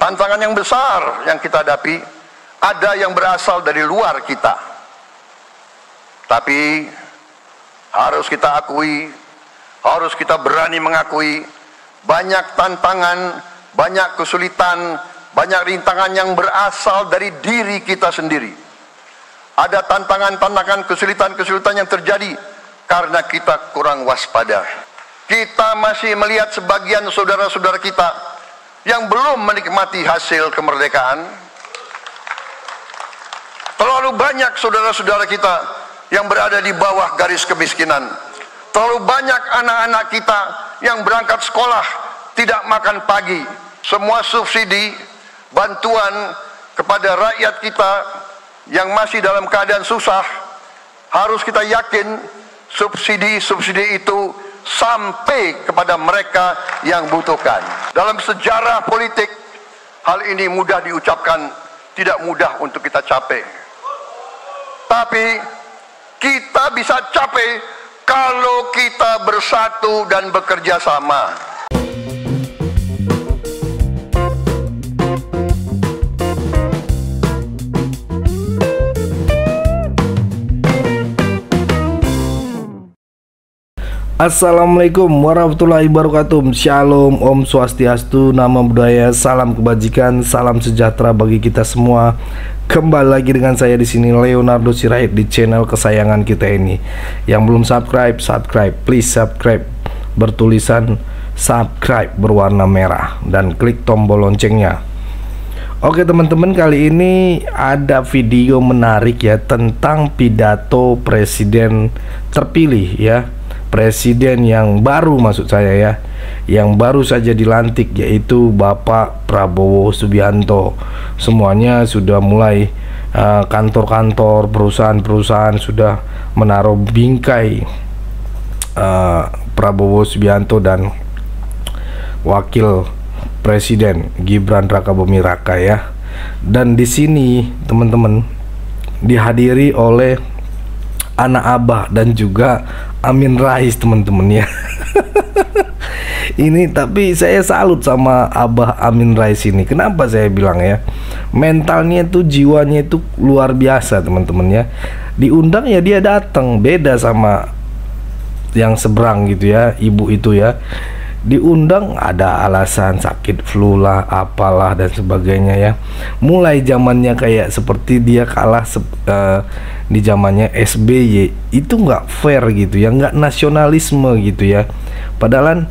Tantangan yang besar yang kita hadapi ada yang berasal dari luar kita. Tapi harus kita akui, harus kita berani mengakui, banyak tantangan, banyak kesulitan, banyak rintangan yang berasal dari diri kita sendiri. Ada tantangan-tantangan, kesulitan-kesulitan yang terjadi karena kita kurang waspada. Kita masih melihat sebagian saudara-saudara kita yang belum menikmati hasil kemerdekaan. Terlalu banyak saudara-saudara kita yang berada di bawah garis kemiskinan. Terlalu banyak anak-anak kita yang berangkat sekolah tidak makan pagi. Semua subsidi, bantuan kepada rakyat kita yang masih dalam keadaan susah, harus kita yakin subsidi-subsidi itu sampai kepada mereka yang butuhkan. Dalam sejarah politik, hal ini mudah diucapkan, tidak mudah untuk kita capai. Tapi kita bisa capai kalau kita bersatu dan bekerja sama. Assalamualaikum warahmatullahi wabarakatuh. Shalom, Om Swastiastu, Namo Buddhaya, salam kebajikan, salam sejahtera bagi kita semua. Kembali lagi dengan saya di sini Leonardo Sirait di channel kesayangan kita ini. Yang belum subscribe, please subscribe. Bertulisan subscribe berwarna merah dan klik tombol loncengnya. Oke teman-teman, kali ini ada video menarik ya tentang pidato presiden terpilih ya. Presiden yang baru, maksud saya ya, yang baru saja dilantik, yaitu Bapak Prabowo Subianto. Semuanya sudah mulai, kantor-kantor, perusahaan-perusahaan sudah menaruh bingkai Prabowo Subianto dan Wakil Presiden Gibran Rakabuming Raka ya. Dan di sini teman-teman dihadiri oleh anak Abah dan juga Amin Rais teman-teman ya. Ini tapi saya salut sama Abah Amin Rais ini. Kenapa saya bilang ya, mentalnya tuh, jiwanya itu luar biasa teman-teman ya. Diundang ya dia datang, beda sama yang seberang gitu ya, ibu itu ya. Diundang ada alasan sakit flu lah, apalah dan sebagainya ya. Mulai zamannya kayak seperti dia kalah di zamannya SBY, itu nggak fair gitu ya, nggak nasionalisme gitu ya. Padahal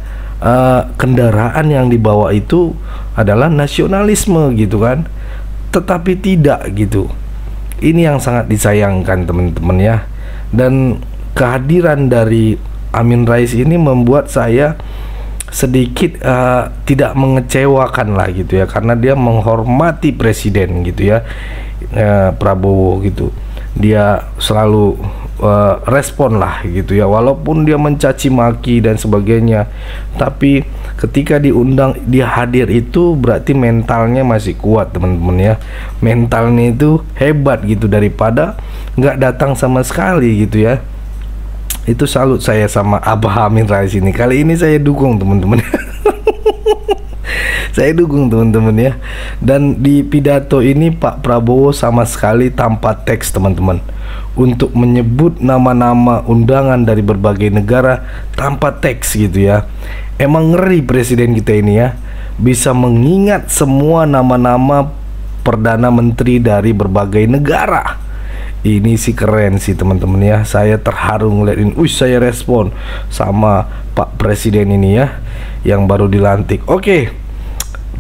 kendaraan yang dibawa itu adalah nasionalisme gitu kan, tetapi tidak gitu. Ini yang sangat disayangkan teman-teman ya. Dan kehadiran dari Amin Rais ini membuat saya sedikit tidak mengecewakan lah gitu ya, karena dia menghormati presiden gitu ya, Prabowo gitu. Dia selalu respon lah gitu ya, walaupun dia mencaci maki dan sebagainya, tapi ketika diundang, dia hadir, itu berarti mentalnya masih kuat teman-teman ya. Mentalnya itu hebat gitu, daripada nggak datang sama sekali gitu ya. Itu salut saya sama Abah Amin Rais ini. Kali ini saya dukung teman-teman. Saya dukung teman-teman ya. Dan di pidato ini Pak Prabowo sama sekali tanpa teks teman-teman, untuk menyebut nama-nama undangan dari berbagai negara tanpa teks gitu ya. Emang ngeri presiden kita ini ya, bisa mengingat semua nama-nama perdana menteri dari berbagai negara. Ini sih keren sih teman-teman ya. Saya terharu ngeliatin. Saya respon sama Pak Presiden ini ya, yang baru dilantik. Oke,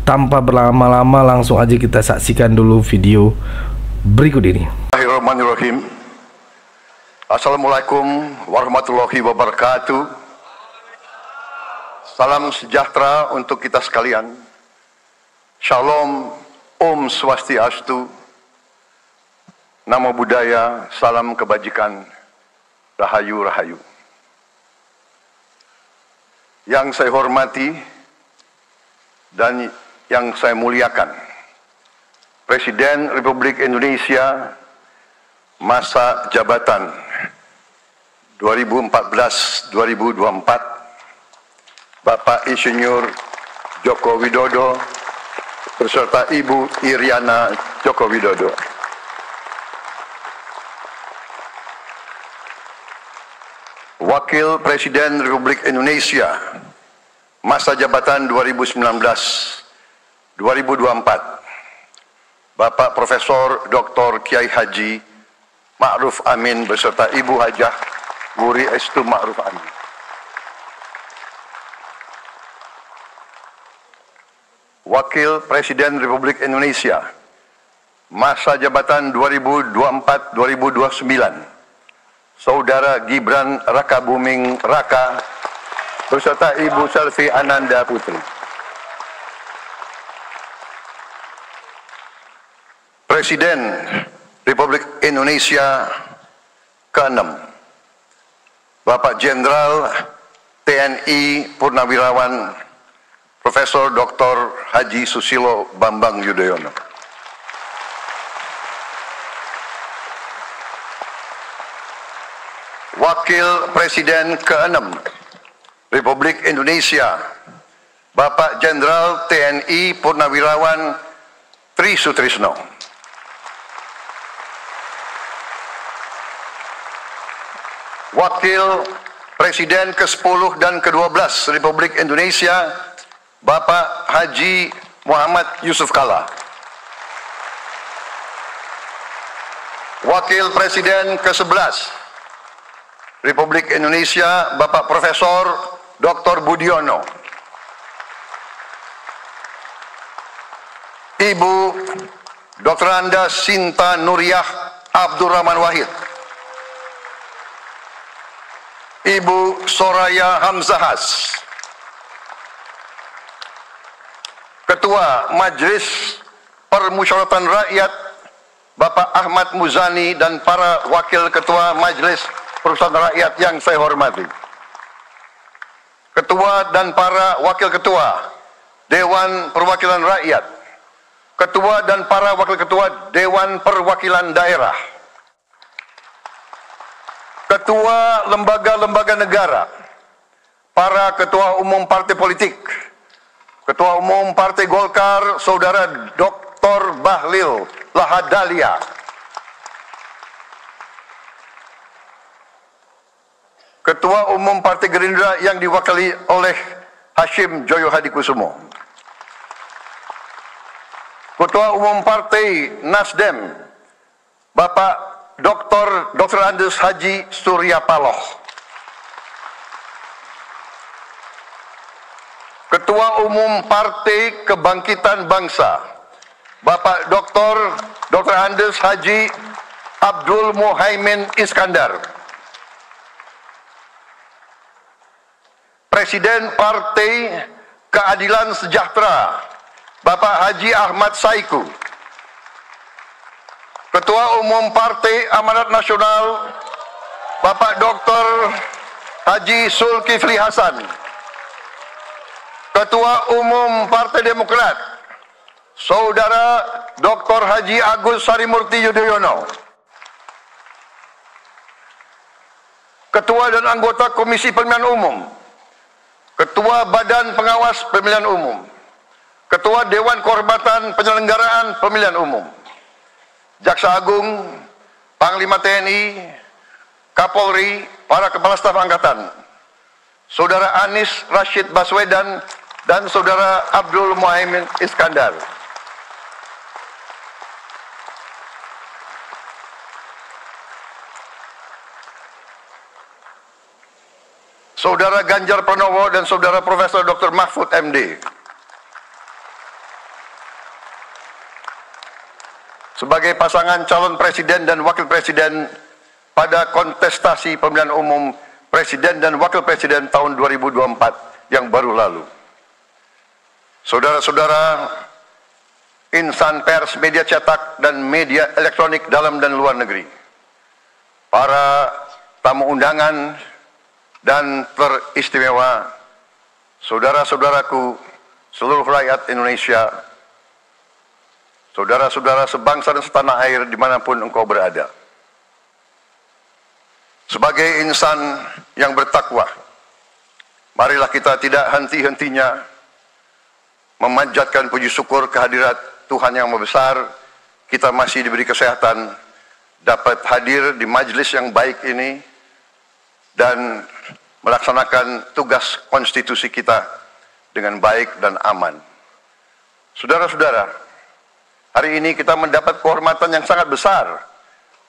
tanpa berlama-lama langsung aja kita saksikan dulu video berikut ini. Bismillahirrahmanirrahim. Assalamualaikum warahmatullahi wabarakatuh. Salam sejahtera untuk kita sekalian. Shalom, Om Swastiastu, Namo Buddhaya, salam kebajikan, rahayu rahayu. Yang saya hormati dan yang saya muliakan, Presiden Republik Indonesia masa jabatan 2014-2024, Bapak Insinyur Joko Widodo, beserta Ibu Iriana Joko Widodo. Wakil Presiden Republik Indonesia masa jabatan 2019-2024, Bapak Profesor Dr. Kiai Haji Ma'ruf Amin beserta Ibu Hajah Wuri Estu Ma'ruf Amin. Wakil Presiden Republik Indonesia masa jabatan 2024-2029, Saudara Gibran Rakabuming Raka beserta Ibu Selvi Ananda Putri. Presiden Republik Indonesia ke-6, Bapak Jenderal TNI Purnawirawan Profesor Dr. Haji Susilo Bambang Yudhoyono. Wakil Presiden ke-6 Republik Indonesia, Bapak Jenderal TNI Purnawirawan Tri Sutrisno. Wakil Presiden ke-10 dan ke-12 Republik Indonesia, Bapak Haji Muhammad Yusuf Kalla. Wakil Presiden ke-11 Republik Indonesia, Bapak Profesor Dr. Budiono. Ibu Dr. Anda Sinta Nuriyah Abdurrahman Wahid. Ibu Soraya Hamzahas. Ketua Majelis Permusyawaratan Rakyat Bapak Ahmad Muzani dan para Wakil Ketua Majelis Permusyawaratan Rakyat yang saya hormati. Ketua dan para Wakil Ketua Dewan Perwakilan Rakyat, Ketua dan para Wakil Ketua Dewan Perwakilan Daerah, Ketua lembaga-lembaga negara, para Ketua Umum Partai Politik, Ketua Umum Partai Golkar, Saudara Dr. Bahlil Lahadalia, Ketua Umum Partai Gerindra yang diwakili oleh Hashim Joyo Hadikusumo, Ketua Umum Partai Nasdem, Bapak Dr. Andes Haji Surya Paloh, Ketua Umum Partai Kebangkitan Bangsa, Bapak Dr. Andes Haji Abdul Muhaimin Iskandar, Presiden Partai Keadilan Sejahtera, Bapak Haji Ahmad Saiku, Ketua Umum Partai Amanat Nasional, Bapak Dr. Haji Zulkifli Hasan, Ketua Umum Partai Demokrat, Saudara Dr. Haji Agus Harimurti Yudhoyono, Ketua dan anggota Komisi Pemilihan Umum, Ketua Badan Pengawas Pemilihan Umum, Ketua Dewan Kehormatan Penyelenggaraan Pemilihan Umum, Jaksa Agung, Panglima TNI, Kapolri, para Kepala Staf Angkatan, Saudara Anies Rashid Baswedan, dan Saudara Abdul Muhaimin Iskandar. Saudara Ganjar Pranowo dan Saudara Profesor Dr. Mahfud MD. Sebagai pasangan calon presiden dan wakil presiden pada kontestasi pemilihan umum presiden dan wakil presiden tahun 2024 yang baru lalu. Saudara-saudara insan pers, media cetak, dan media elektronik dalam dan luar negeri, para tamu undangan dan teristimewa, saudara-saudaraku seluruh rakyat Indonesia, saudara-saudara sebangsa dan setanah air dimanapun engkau berada. Sebagai insan yang bertakwa, marilah kita tidak henti-hentinya memanjatkan puji syukur kehadirat Tuhan yang Maha Besar, kita masih diberi kesehatan, dapat hadir di majelis yang baik ini, dan melaksanakan tugas konstitusi kita dengan baik dan aman. Saudara-saudara, hari ini kita mendapat kehormatan yang sangat besar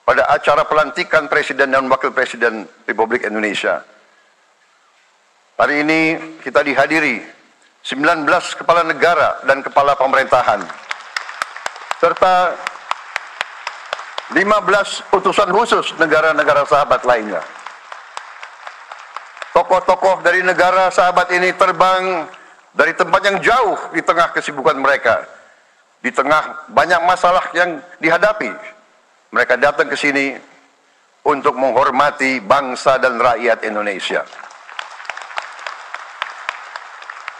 pada acara pelantikan Presiden dan Wakil Presiden Republik Indonesia. Hari ini kita dihadiri 19 kepala negara dan kepala pemerintahan, serta 15 utusan khusus negara-negara sahabat lainnya. Tokoh-tokoh dari negara sahabat ini terbang dari tempat yang jauh di tengah kesibukan mereka, di tengah banyak masalah yang dihadapi. Mereka datang ke sini untuk menghormati bangsa dan rakyat Indonesia.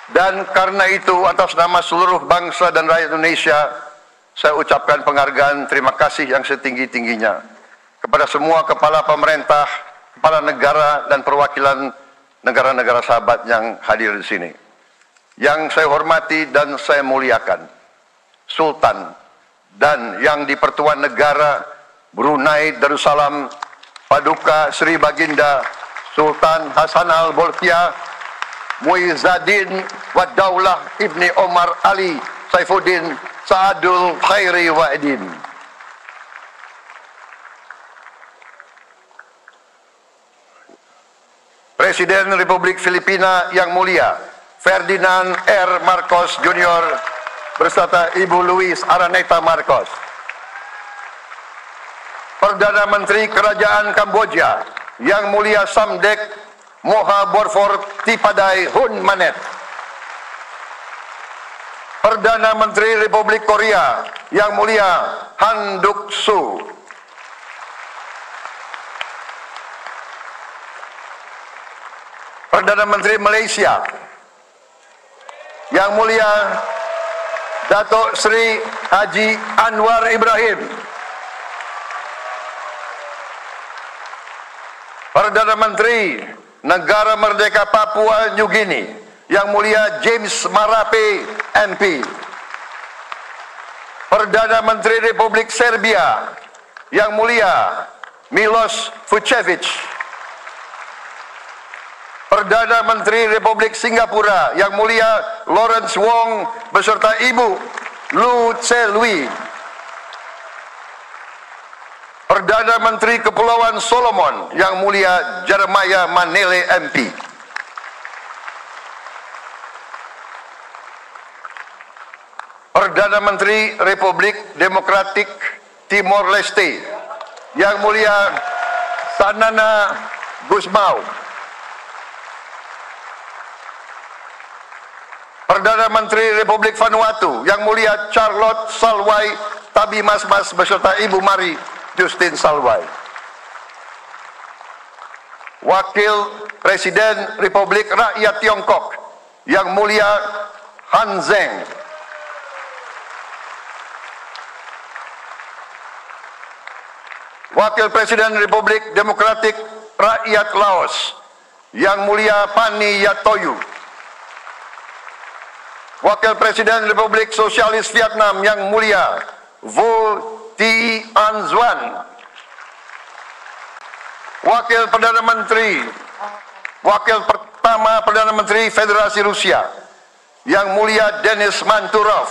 Dan karena itu, atas nama seluruh bangsa dan rakyat Indonesia, saya ucapkan penghargaan terima kasih yang setinggi-tingginya kepada semua kepala pemerintah, kepala negara, dan perwakilan negara-negara sahabat yang hadir di sini. Yang saya hormati dan saya muliakan, Sultan dan yang di-Pertuan Negara Brunei Darussalam Paduka Sri Baginda Sultan Hassanal Bolkiah Muizzaddin Wadaulah Ibni Omar Ali Saifuddin Saadul Khairi Wa'idin. Presiden Republik Filipina yang mulia Ferdinand R. Marcos Jr. beserta Ibu Luis Araneta Marcos. Perdana Menteri Kerajaan Kamboja yang mulia Samdech Moha Borfor Tipadai Hun Manet. Perdana Menteri Republik Korea yang mulia Han Duck-soo. Perdana Menteri Malaysia yang mulia Datuk Seri Haji Anwar Ibrahim. Perdana Menteri Negara Merdeka Papua New Guinea yang mulia James Marape MP. Perdana Menteri Republik Serbia yang mulia Milos Vucevic. Perdana Menteri Republik Singapura yang mulia Lawrence Wong beserta Ibu Lu Tse Lui. Perdana Menteri Kepulauan Solomon yang mulia Jeremiah Manele MP. Perdana Menteri Republik Demokratik Timor Leste yang mulia Sanana Gusmao. Perdana Menteri Republik Vanuatu yang mulia Charlotte Salwai Tabimasmas beserta Ibu Mari Justin Salwai. Wakil Presiden Republik Rakyat Tiongkok yang mulia Han Zheng. Wakil Presiden Republik Demokratik Rakyat Laos yang mulia Pani Yatoyu. Wakil Presiden Republik Sosialis Vietnam yang mulia Vo Thi An Xuan. Wakil pertama Perdana Menteri Federasi Rusia yang mulia Denis Manturov.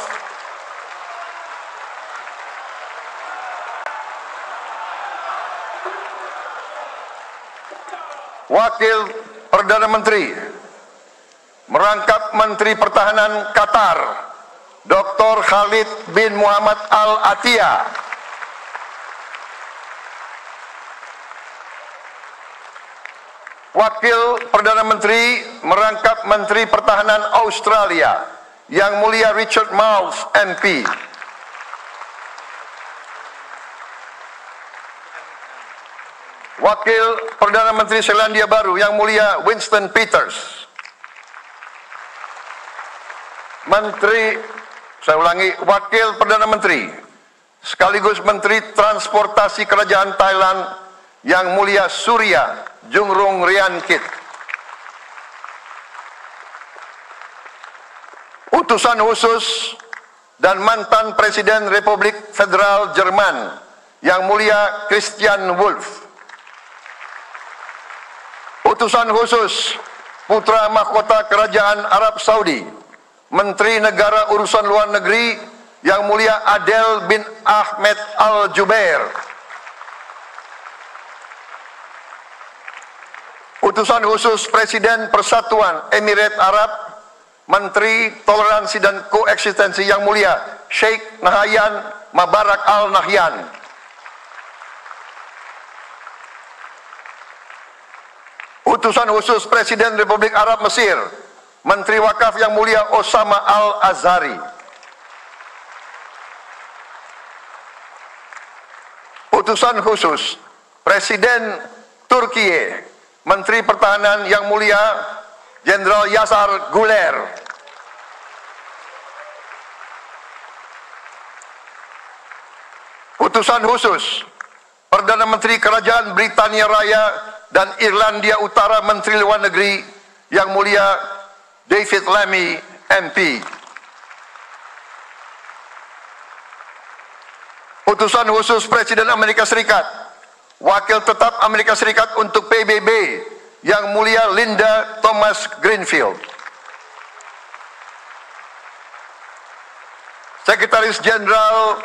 Wakil Perdana Menteri merangkap Menteri Pertahanan Qatar Dr. Khalid bin Muhammad Al Attiyah. Wakil Perdana Menteri merangkap Menteri Pertahanan Australia yang mulia Richard Marles MP. Wakil Perdana Menteri Selandia Baru yang mulia Winston Peters. Wakil Perdana Menteri sekaligus Menteri Transportasi Kerajaan Thailand yang mulia Surya Jungrung Riankit. utusan khusus dan mantan Presiden Republik Federal Jerman Yang Mulia Christian Wulff, utusan khusus putra mahkota Kerajaan Arab Saudi, Menteri Negara Urusan Luar Negeri Yang Mulia Adel bin Ahmed Al Jubair, utusan khusus Presiden Persatuan Emirat Arab, Menteri Toleransi dan Koeksistensi Yang Mulia Sheikh Nahyan Mubarak Al Nahyan, utusan khusus Presiden Republik Arab Mesir, Menteri Wakaf Yang Mulia Osama Al Azhari, utusan khusus Presiden Turkiye, Menteri Pertahanan Yang Mulia Jenderal Yasar Guler, utusan khusus Perdana Menteri Kerajaan Britania Raya dan Irlandia Utara, Menteri Luar Negeri Yang Mulia David Lammy MP, utusan khusus Presiden Amerika Serikat, Wakil Tetap Amerika Serikat untuk PBB Yang Mulia Linda Thomas Greenfield, Sekretaris Jenderal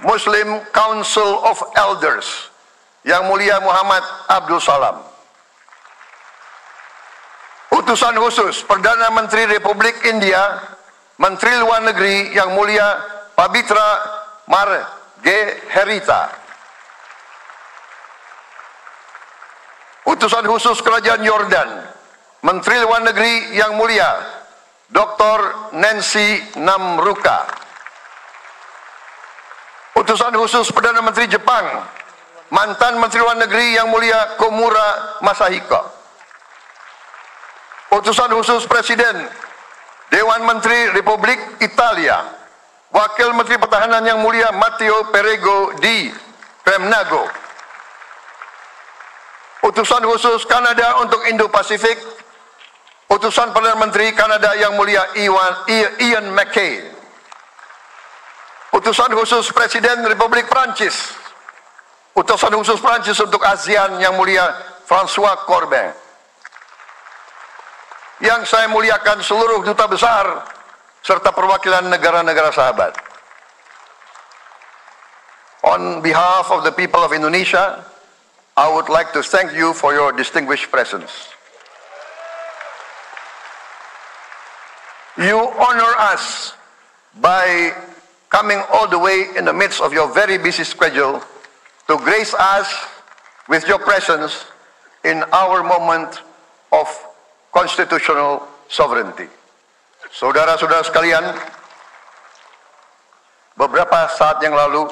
Muslim Council of Elders Yang Mulia Muhammad Abdul Salam, utusan khusus Perdana Menteri Republik India, Menteri Luar Negeri Yang Mulia Pabitra Margherita, utusan khusus Kerajaan Yordan, Menteri Luar Negeri Yang Mulia Dr. Nancy Namruka, utusan khusus Perdana Menteri Jepang, mantan Menteri Luar Negeri Yang Mulia Komura Masahiko, utusan khusus Presiden Dewan Menteri Republik Italia, Wakil Menteri Pertahanan Yang Mulia Matteo Perego di Cremnago, utusan khusus Kanada untuk Indo-Pasifik, utusan Perdana Menteri Kanada Yang Mulia Ian MacKay, utusan khusus Presiden Republik Prancis, utusan khusus Prancis untuk ASEAN Yang Mulia François Corbin. Yang saya muliakan seluruh duta besar serta perwakilan negara-negara sahabat. On behalf of the people of Indonesia, I would like to thank you for your distinguished presence. You honor us by coming all the way in the midst of your very busy schedule to grace us with your presence in our moment of constitutional sovereignty. Saudara-saudara sekalian, beberapa saat yang lalu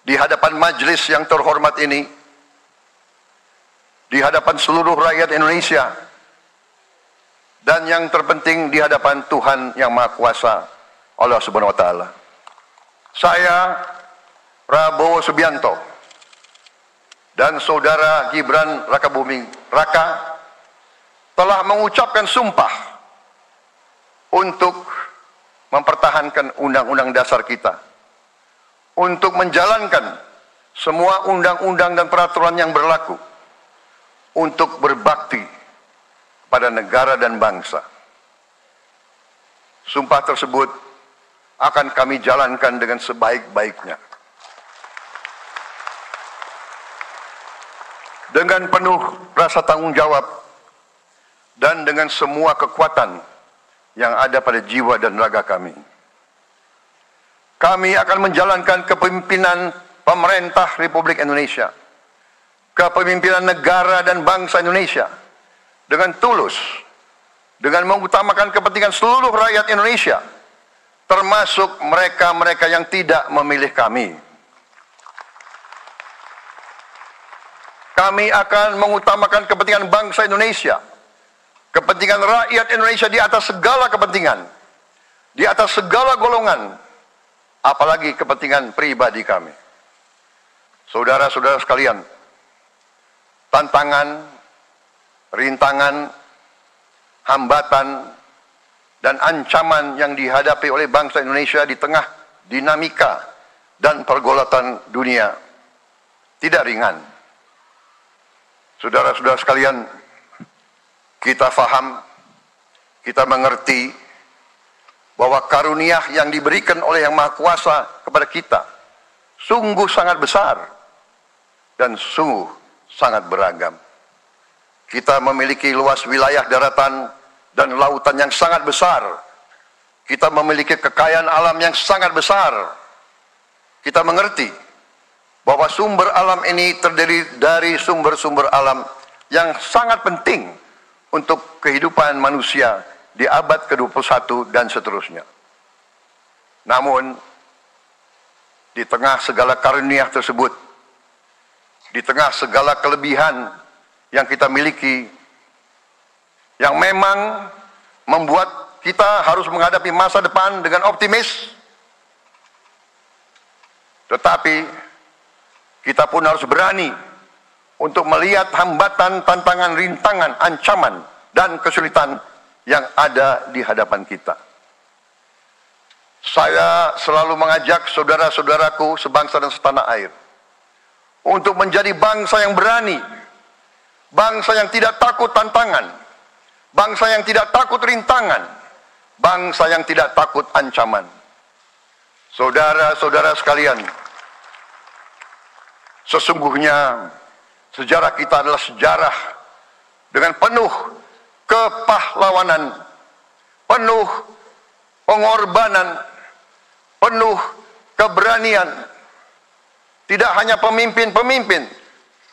di hadapan majelis yang terhormat ini, di hadapan seluruh rakyat Indonesia, dan yang terpenting di hadapan Tuhan Yang Maha Kuasa, Allah Subhanahu wa Ta'ala, saya Prabowo Subianto dan saudara Gibran Rakabuming Raka telah mengucapkan sumpah untuk mempertahankan undang-undang dasar kita, untuk menjalankan semua undang-undang dan peraturan yang berlaku, untuk berbakti pada negara dan bangsa. Sumpah tersebut akan kami jalankan dengan sebaik-baiknya, dengan penuh rasa tanggung jawab dan dengan semua kekuatan yang ada pada jiwa dan raga kami. Kami akan menjalankan kepemimpinan pemerintah Republik Indonesia, kepemimpinan negara dan bangsa Indonesia dengan tulus, dengan mengutamakan kepentingan seluruh rakyat Indonesia, termasuk mereka-mereka yang tidak memilih kami. Kami akan mengutamakan kepentingan bangsa Indonesia, kepentingan rakyat Indonesia di atas segala kepentingan, di atas segala golongan, apalagi kepentingan pribadi kami. Saudara-saudara sekalian, tantangan, rintangan, hambatan dan ancaman yang dihadapi oleh bangsa Indonesia di tengah dinamika dan pergolatan dunia tidak ringan. Saudara-saudara sekalian, kita faham, kita mengerti bahwa karunia yang diberikan oleh Yang Maha Kuasa kepada kita sungguh sangat besar dan sungguh sangat beragam. Kita memiliki luas wilayah daratan dan lautan yang sangat besar. Kita memiliki kekayaan alam yang sangat besar. Kita mengerti bahwa sumber alam ini terdiri dari sumber-sumber alam yang sangat penting untuk kehidupan manusia di abad ke-21 dan seterusnya. Namun, di tengah segala karunia tersebut, di tengah segala kelebihan yang kita miliki, yang memang membuat kita harus menghadapi masa depan dengan optimis, tetapi kita pun harus berani untuk melihat hambatan, tantangan, rintangan, ancaman, dan kesulitan yang ada di hadapan kita. Saya selalu mengajak saudara-saudaraku sebangsa dan setanah air untuk menjadi bangsa yang berani, bangsa yang tidak takut tantangan, bangsa yang tidak takut rintangan, bangsa yang tidak takut ancaman. Saudara-saudara sekalian, sesungguhnya sejarah kita adalah sejarah dengan penuh kepahlawanan, penuh pengorbanan, penuh keberanian. Tidak hanya pemimpin-pemimpin,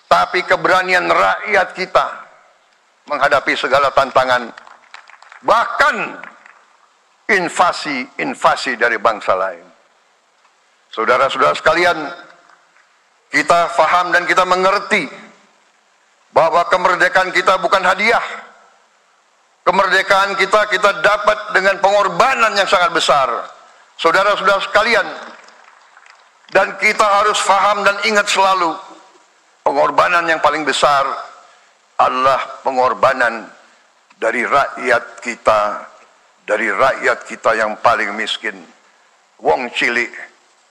tapi keberanian rakyat kita menghadapi segala tantangan, bahkan invasi-invasi dari bangsa lain. Saudara-saudara sekalian, kita faham dan kita mengerti bahwa kemerdekaan kita bukan hadiah. Kemerdekaan kita dapat dengan pengorbanan yang sangat besar. Saudara-saudara sekalian, dan kita harus faham dan ingat selalu, pengorbanan yang paling besar adalah pengorbanan dari rakyat kita yang paling miskin, wong cilik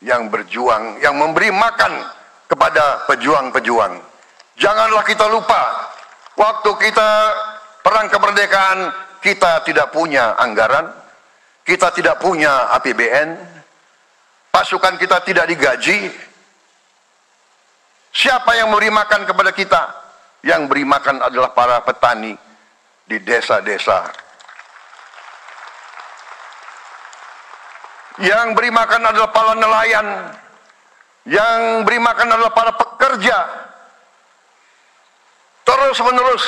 yang berjuang, yang memberi makan kepada pejuang-pejuang. Janganlah kita lupa, waktu kita perang kemerdekaan, kita tidak punya anggaran, kita tidak punya APBN, pasukan kita tidak digaji. Siapa yang memberi makan kepada kita? Yang beri makan adalah para petani di desa-desa. Yang beri makan adalah para nelayan. Yang beri makan adalah para pekerja. Terus-menerus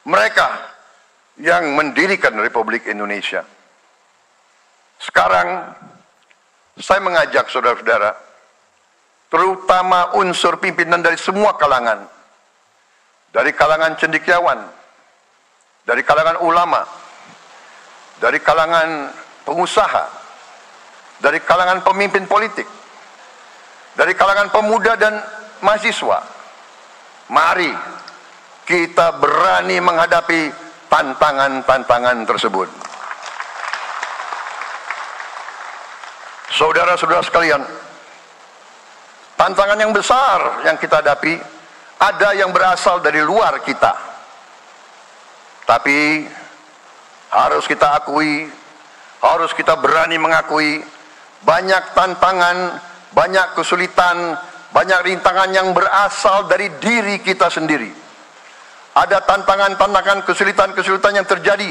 mereka yang mendirikan Republik Indonesia. Sekarang saya mengajak saudara-saudara, terutama unsur pimpinan dari semua kalangan, dari kalangan cendekiawan, dari kalangan ulama, dari kalangan pengusaha, dari kalangan pemimpin politik, dari kalangan pemuda dan mahasiswa. Mari kita berani menghadapi tantangan-tantangan tersebut. Saudara-saudara sekalian, tantangan yang besar yang kita hadapi ada yang berasal dari luar kita. Tapi harus kita akui, harus kita berani mengakui, banyak tantangan, banyak kesulitan, banyak rintangan yang berasal dari diri kita sendiri. Ada tantangan-tantangan, kesulitan-kesulitan yang terjadi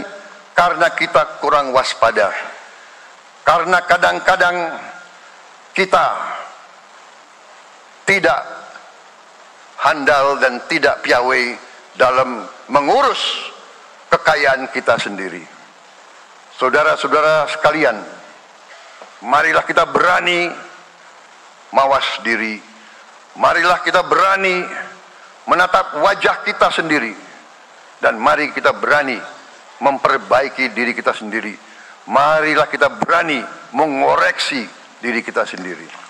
karena kita kurang waspada. Karena kadang-kadang kita tidak handal dan tidak piawai dalam mengurus kekayaan kita sendiri. Saudara-saudara sekalian, marilah kita berani mawas diri. Marilah kita berani menatap wajah kita sendiri. Dan mari kita berani memperbaiki diri kita sendiri. Marilah kita berani mengoreksi diri kita sendiri.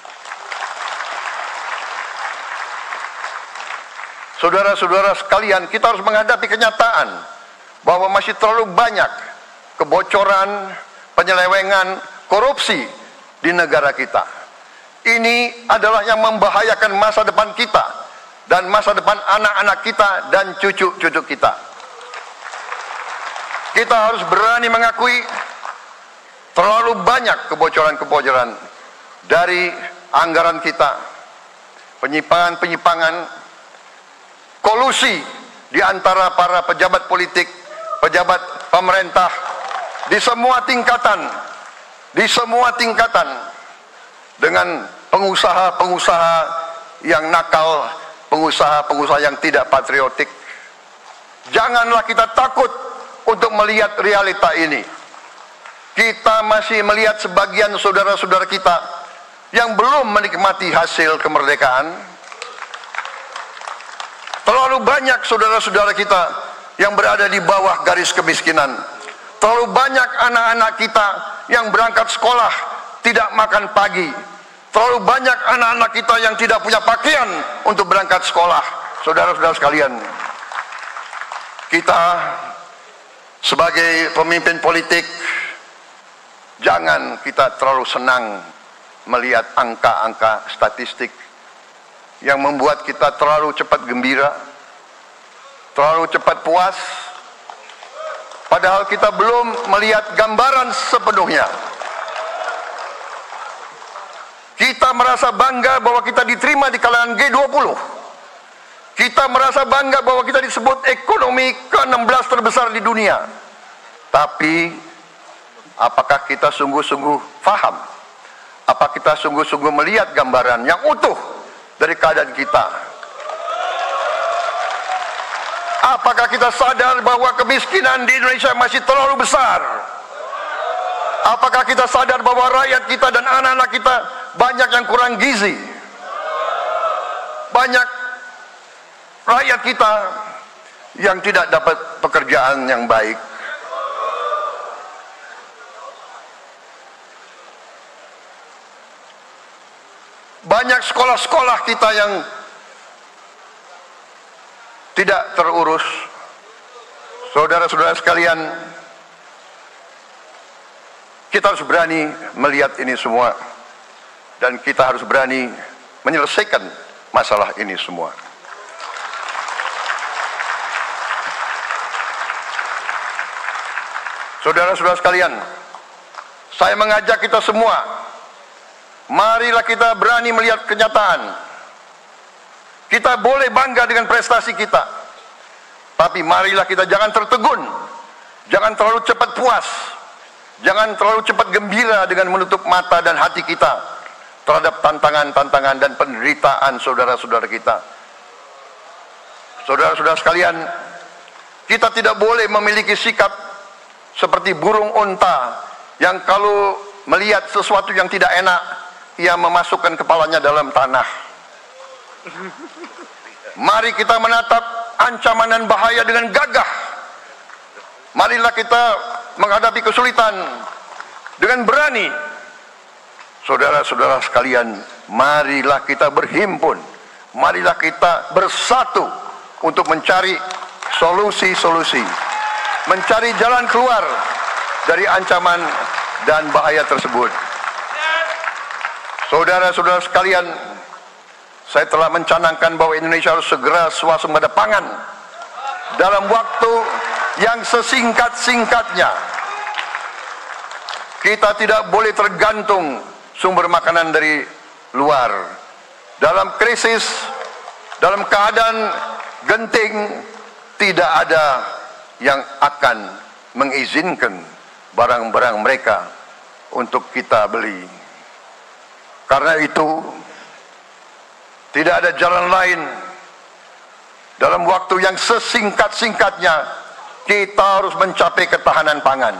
Saudara-saudara sekalian, kita harus menghadapi kenyataan bahwa masih terlalu banyak kebocoran, penyelewengan, korupsi di negara kita. Ini adalah yang membahayakan masa depan kita dan masa depan anak-anak kita dan cucu-cucu kita. Kita harus berani mengakui terlalu banyak kebocoran-kebocoran dari anggaran kita, penyimpangan-penyimpangan, kolusi di antara para pejabat politik, pejabat pemerintah di semua tingkatan dengan pengusaha-pengusaha yang nakal, pengusaha-pengusaha yang tidak patriotik. Janganlah kita takut untuk melihat realita ini. Kita masih melihat sebagian saudara-saudara kita yang belum menikmati hasil kemerdekaan. Terlalu banyak saudara-saudara kita yang berada di bawah garis kemiskinan. Terlalu banyak anak-anak kita yang berangkat sekolah tidak makan pagi. Terlalu banyak anak-anak kita yang tidak punya pakaian untuk berangkat sekolah. Saudara-saudara sekalian, kita sebagai pemimpin politik, jangan kita terlalu senang melihat angka-angka statistik yang membuat kita terlalu cepat gembira, terlalu cepat puas, padahal kita belum melihat gambaran sepenuhnya. Kita merasa bangga bahwa kita diterima di kalangan G20. Kita merasa bangga bahwa kita disebut ekonomi ke-16 terbesar di dunia. Tapi apakah kita sungguh-sungguh paham? Apa kita sungguh-sungguh melihat gambaran yang utuh dari keadaan kita? Apakah kita sadar bahwa kemiskinan di Indonesia masih terlalu besar? Apakah kita sadar bahwa rakyat kita dan anak-anak kita banyak yang kurang gizi? Banyak rakyat kita yang tidak dapat pekerjaan yang baik. Banyak sekolah-sekolah kita yang tidak terurus. Saudara-saudara sekalian, kita harus berani melihat ini semua, dan kita harus berani menyelesaikan masalah ini semua. Saudara-saudara sekalian, saya mengajak kita semua, marilah kita berani melihat kenyataan. Kita boleh bangga dengan prestasi kita, tapi marilah kita jangan tertegun, jangan terlalu cepat puas, jangan terlalu cepat gembira dengan menutup mata dan hati kita terhadap tantangan-tantangan dan penderitaan saudara-saudara kita. Saudara-saudara sekalian, kita tidak boleh memiliki sikap seperti burung unta yang kalau melihat sesuatu yang tidak enak, ia memasukkan kepalanya dalam tanah. Mari kita menatap ancaman dan bahaya dengan gagah. Marilah kita menghadapi kesulitan dengan berani. Saudara-saudara sekalian, marilah kita berhimpun, marilah kita bersatu untuk mencari solusi-solusi, mencari jalan keluar dari ancaman dan bahaya tersebut. Saudara-saudara sekalian, saya telah mencanangkan bahwa Indonesia harus segera swasembada pangan dalam waktu yang sesingkat-singkatnya. Kita tidak boleh tergantung sumber makanan dari luar. Dalam krisis, dalam keadaan genting, tidak ada yang akan mengizinkan barang-barang mereka untuk kita beli. Karena itu, tidak ada jalan lain. Dalam waktu yang sesingkat-singkatnya, kita harus mencapai ketahanan pangan.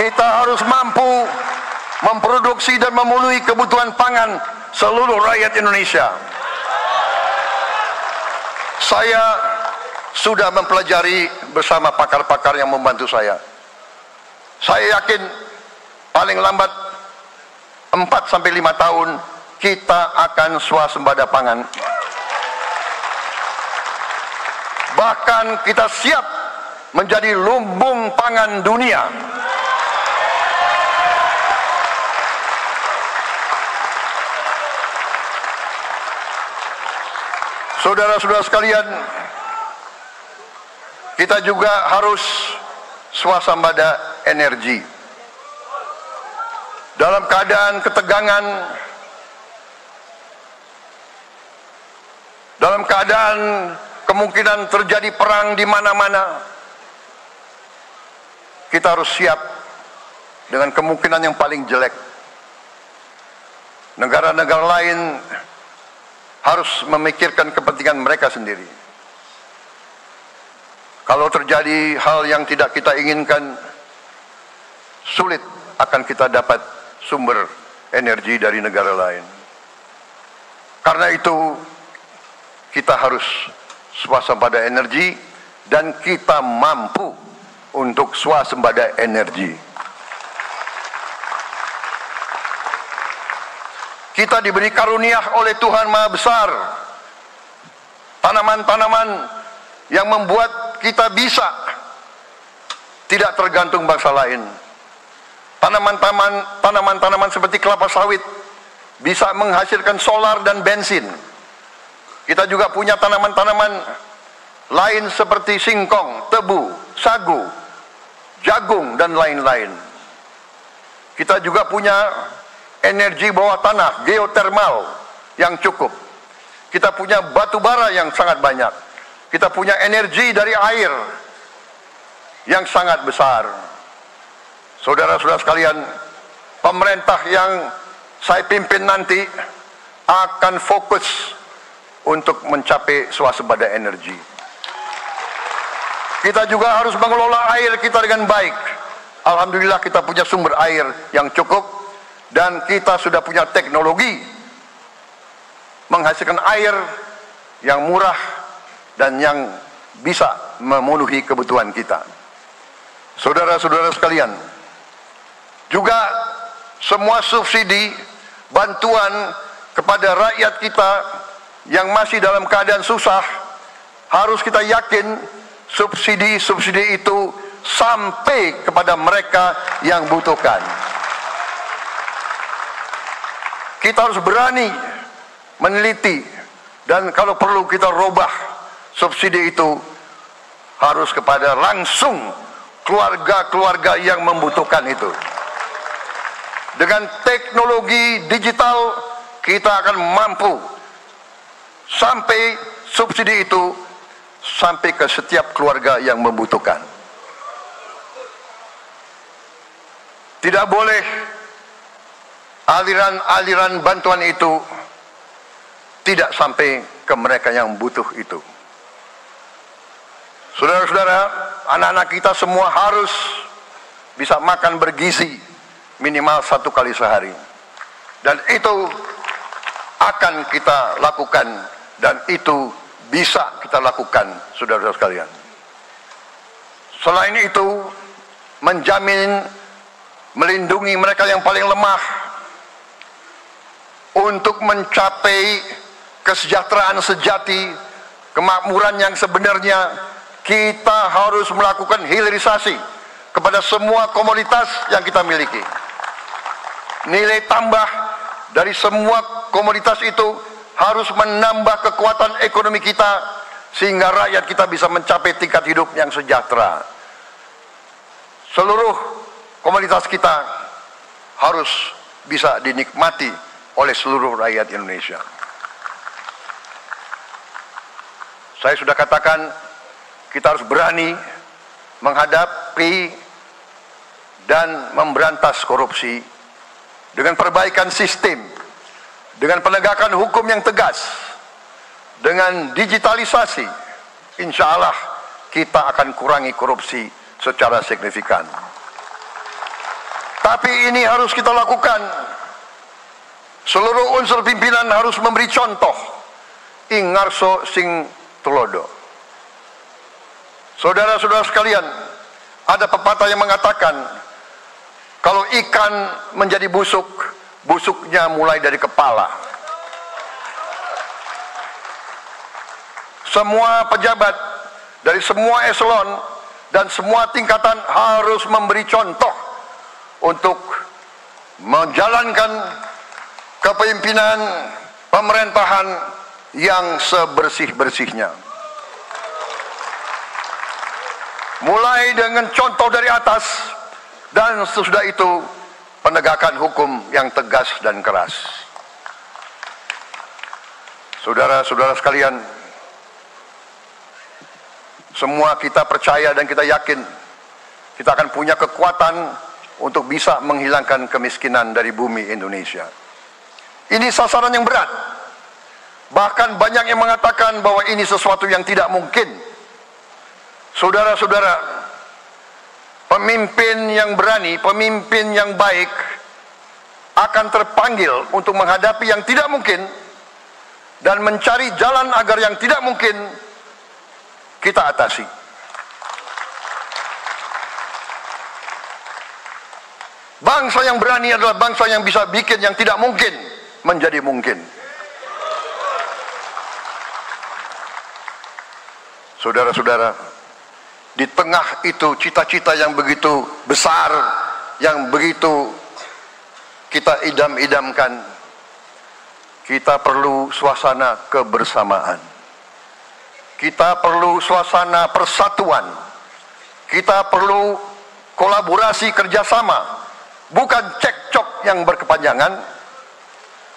Kita harus mampu memproduksi dan memenuhi kebutuhan pangan seluruh rakyat Indonesia. Saya sudah mempelajari bersama pakar-pakar yang membantu saya. Saya yakin paling lambat 4-5 tahun kita akan swasembada pangan. Bahkan kita siap menjadi lumbung pangan dunia. Saudara-saudara sekalian, kita juga harus swasembada energi. Dalam keadaan ketegangan, dalam keadaan kemungkinan terjadi perang di mana-mana, kita harus siap dengan kemungkinan yang paling jelek. Negara-negara lain harus memikirkan kepentingan mereka sendiri. Kalau terjadi hal yang tidak kita inginkan, sulit akan kita dapat sumber energi dari negara lain. Karena itu, kita harus swasembada energi dan kita mampu untuk swasembada energi. Kita diberi karunia oleh Tuhan Maha Besar tanaman-tanaman yang membuat kita bisa tidak tergantung bangsa lain. Tanaman-tanaman seperti kelapa sawit bisa menghasilkan solar dan bensin. Kita juga punya tanaman-tanaman lain seperti singkong, tebu, sagu, jagung, dan lain-lain. Kita juga punya energi bawah tanah, geotermal yang cukup. Kita punya batu bara yang sangat banyak. Kita punya energi dari air yang sangat besar. Saudara-saudara sekalian, pemerintah yang saya pimpin nanti akan fokus untuk mencapai swasembada energi. Kita juga harus mengelola air kita dengan baik. Alhamdulillah kita punya sumber air yang cukup dan kita sudah punya teknologi menghasilkan air yang murah dan yang bisa memenuhi kebutuhan kita. Saudara-saudara sekalian, juga semua subsidi bantuan kepada rakyat kita yang masih dalam keadaan susah, harus kita yakin subsidi-subsidi itu sampai kepada mereka yang butuhkan. Kita harus berani meneliti dan kalau perlu kita robah subsidi itu harus kepada langsung keluarga-keluarga yang membutuhkan itu. Dengan teknologi digital kita akan mampu sampai subsidi itu sampai ke setiap keluarga yang membutuhkan. Tidak boleh aliran-aliran bantuan itu tidak sampai ke mereka yang butuh itu. Saudara-saudara, anak-anak kita semua harus bisa makan bergizi minimal 1 kali sehari. Dan itu akan kita lakukan dan itu bisa kita lakukan, saudara-saudara sekalian. Selain itu, menjamin, melindungi mereka yang paling lemah untuk mencapai kesejahteraan sejati, kemakmuran yang sebenarnya, kita harus melakukan hilirisasi kepada semua komoditas yang kita miliki. Nilai tambah dari semua komoditas itu harus menambah kekuatan ekonomi kita sehingga rakyat kita bisa mencapai tingkat hidup yang sejahtera. Seluruh komoditas kita harus bisa dinikmati oleh seluruh rakyat Indonesia. Saya sudah katakan kita harus berani menghadapi dan memberantas korupsi dengan perbaikan sistem, dengan penegakan hukum yang tegas, dengan digitalisasi. Insya Allah kita akan kurangi korupsi secara signifikan. Tapi ini harus kita lakukan. Seluruh unsur pimpinan harus memberi contoh. Ing ngarso sing tulodo. Saudara-saudara sekalian, ada pepatah yang mengatakan kalau ikan menjadi busuk, busuknya mulai dari kepala. Semua pejabat dari semua eselon dan semua tingkatan harus memberi contoh untuk menjalankan kepemimpinan pemerintahan yang sebersih-bersihnya. Mulai dengan contoh dari atas dan sesudah itu penegakan hukum yang tegas dan keras. Saudara-saudara sekalian, semua kita percaya dan kita yakin kita akan punya kekuatan untuk bisa menghilangkan kemiskinan dari bumi Indonesia. Ini sasaran yang berat. Bahkan banyak yang mengatakan bahwa ini sesuatu yang tidak mungkin. Saudara-saudara, pemimpin yang berani, pemimpin yang baik akan terpanggil untuk menghadapi yang tidak mungkin dan mencari jalan agar yang tidak mungkin kita atasi. Bangsa yang berani adalah bangsa yang bisa bikin yang tidak mungkin menjadi mungkin. Saudara-saudara, di tengah itu cita-cita yang begitu besar, yang begitu kita idam-idamkan, kita perlu suasana kebersamaan. Kita perlu suasana persatuan. Kita perlu kolaborasi kerjasama, bukan cekcok yang berkepanjangan.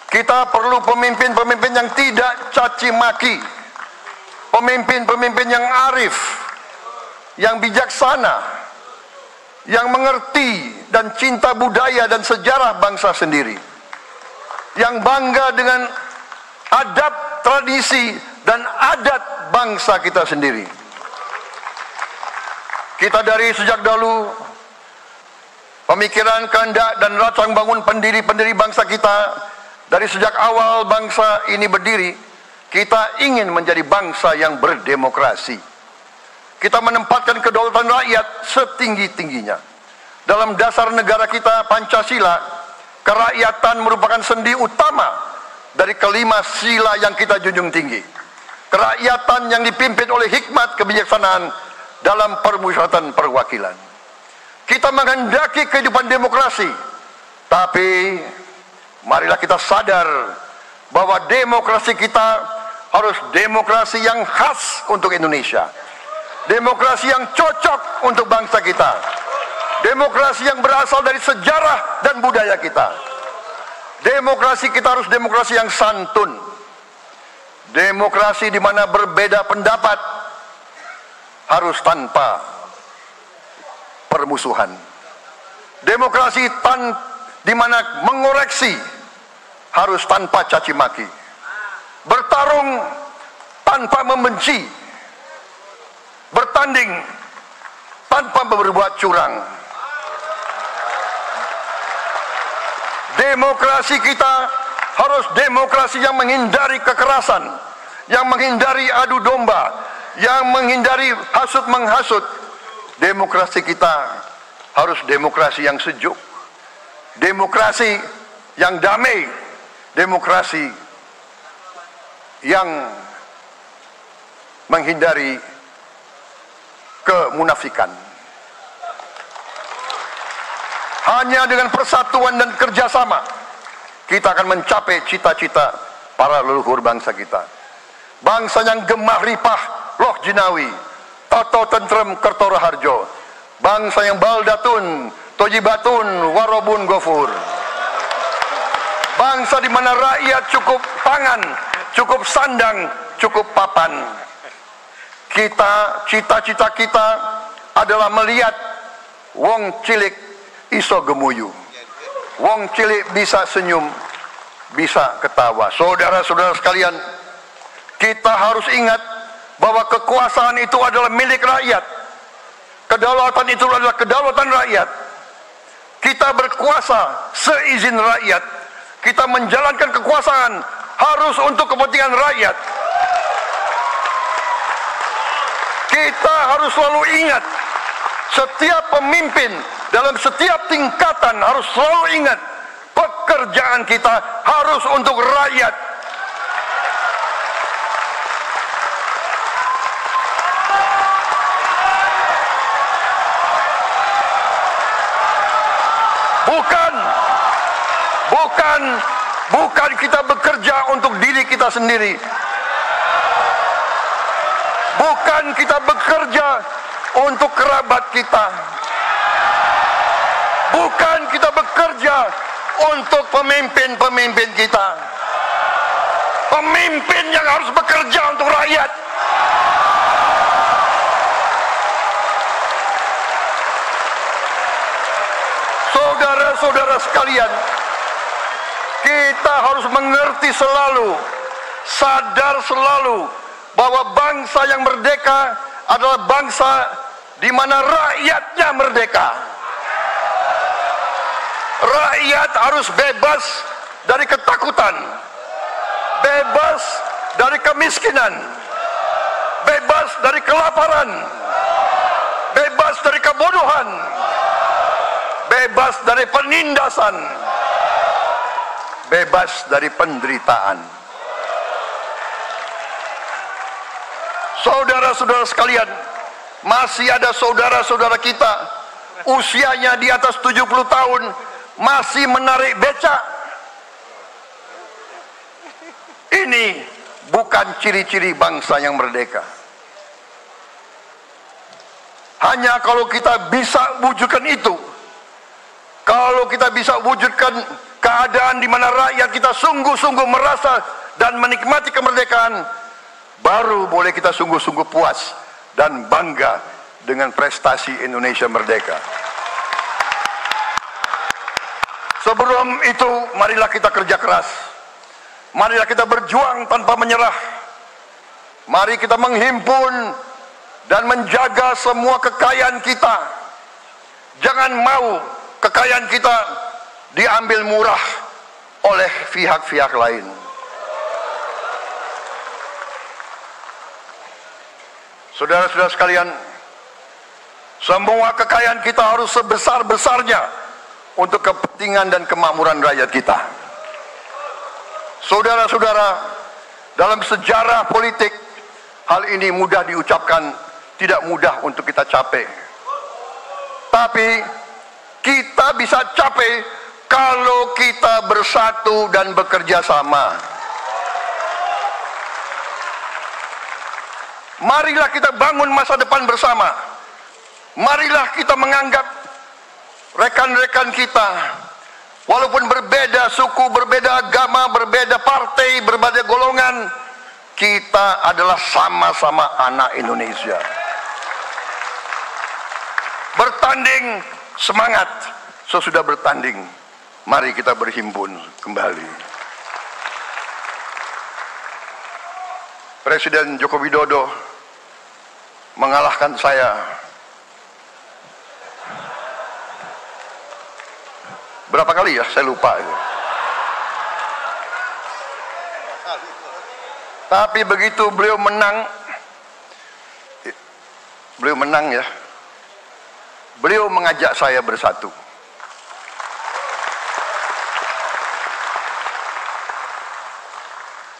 Kita perlu pemimpin-pemimpin yang tidak caci maki, pemimpin-pemimpin yang arif, yang bijaksana, yang mengerti dan cinta budaya dan sejarah bangsa sendiri, yang bangga dengan adab, tradisi, dan adat bangsa kita sendiri. Kita dari sejak dahulu, pemikiran, kehendak, dan rancang bangun pendiri-pendiri bangsa kita, dari sejak awal bangsa ini berdiri, kita ingin menjadi bangsa yang berdemokrasi. Kita menempatkan kedaulatan rakyat setinggi-tingginya. Dalam dasar negara kita Pancasila, kerakyatan merupakan sendi utama dari kelima sila yang kita junjung tinggi. Kerakyatan yang dipimpin oleh hikmat kebijaksanaan dalam permusyawaratan perwakilan. Kita menghendaki kehidupan demokrasi, tapi marilah kita sadar bahwa demokrasi kita harus demokrasi yang khas untuk Indonesia. Demokrasi yang cocok untuk bangsa kita. Demokrasi yang berasal dari sejarah dan budaya kita. Demokrasi kita harus demokrasi yang santun. Demokrasi di mana berbeda pendapat harus tanpa permusuhan. Demokrasi di mana mengoreksi harus tanpa caci maki. Bertarung tanpa membenci. Bertanding tanpa berbuat curang. Demokrasi kita harus demokrasi yang menghindari kekerasan, yang menghindari adu domba, yang menghindari hasut menghasut. Demokrasi kita harus demokrasi yang sejuk, demokrasi yang damai, demokrasi yang menghindari kemunafikan. Hanya dengan persatuan dan kerjasama kita akan mencapai cita-cita para leluhur bangsa kita. Bangsa yang gemah ripah loh jinawi, toto tentrem kertoro harjo. Bangsa yang baldatun, tojibatun, warobun gofur. Bangsa di mana rakyat cukup pangan, cukup sandang, cukup papan. Cita-cita kita adalah melihat wong cilik iso gemuyu, wong cilik bisa senyum, bisa ketawa. Saudara-saudara sekalian, kita harus ingat bahwa kekuasaan itu adalah milik rakyat. Kedaulatan itu adalah kedaulatan rakyat. Kita berkuasa seizin rakyat. Kita menjalankan kekuasaan harus untuk kepentingan rakyat. Kita harus selalu ingat, setiap pemimpin dalam setiap tingkatan harus selalu ingat, pekerjaan kita harus untuk rakyat. Bukan kita bekerja untuk diri kita sendiri. Bukan kita bekerja untuk kerabat kita. Bukan kita bekerja untuk pemimpin-pemimpin kita. Pemimpin yang harus bekerja untuk rakyat. Saudara-saudara sekalian, kita harus mengerti selalu, sadar selalu bahwa bangsa yang merdeka adalah bangsa di mana rakyatnya merdeka. Rakyat harus bebas dari ketakutan, bebas dari kemiskinan, bebas dari kelaparan, bebas dari kebodohan, bebas dari penindasan, bebas dari penderitaan. Saudara-saudara sekalian, masih ada saudara-saudara kita usianya di atas 70 tahun masih menarik becak. Ini bukan ciri-ciri bangsa yang merdeka. Hanya kalau kita bisa wujudkan itu, kalau kita bisa wujudkan keadaan di mana rakyat kita sungguh-sungguh merasa dan menikmati kemerdekaan, baru boleh kita sungguh-sungguh puas dan bangga dengan prestasi Indonesia merdeka. Sebelum itu, marilah kita kerja keras. Marilah kita berjuang tanpa menyerah. Mari kita menghimpun dan menjaga semua kekayaan kita. Jangan mau kekayaan kita diambil murah oleh pihak-pihak lain. Saudara-saudara sekalian, semua kekayaan kita harus sebesar-besarnya untuk kepentingan dan kemakmuran rakyat kita. Saudara-saudara, dalam sejarah politik, hal ini mudah diucapkan, tidak mudah untuk kita capai. Tapi kita bisa capai kalau kita bersatu dan bekerja sama. Marilah kita bangun masa depan bersama. Marilah kita menganggap rekan-rekan kita, walaupun berbeda suku, berbeda agama, berbeda partai, berbeda golongan, kita adalah sama-sama anak Indonesia. Bertanding, semangat. Sesudah bertanding, mari kita berhimpun kembali. Presiden Joko Widodo mengalahkan saya berapa kali ya, saya lupa. Tapi begitu beliau menang ya, beliau mengajak saya bersatu.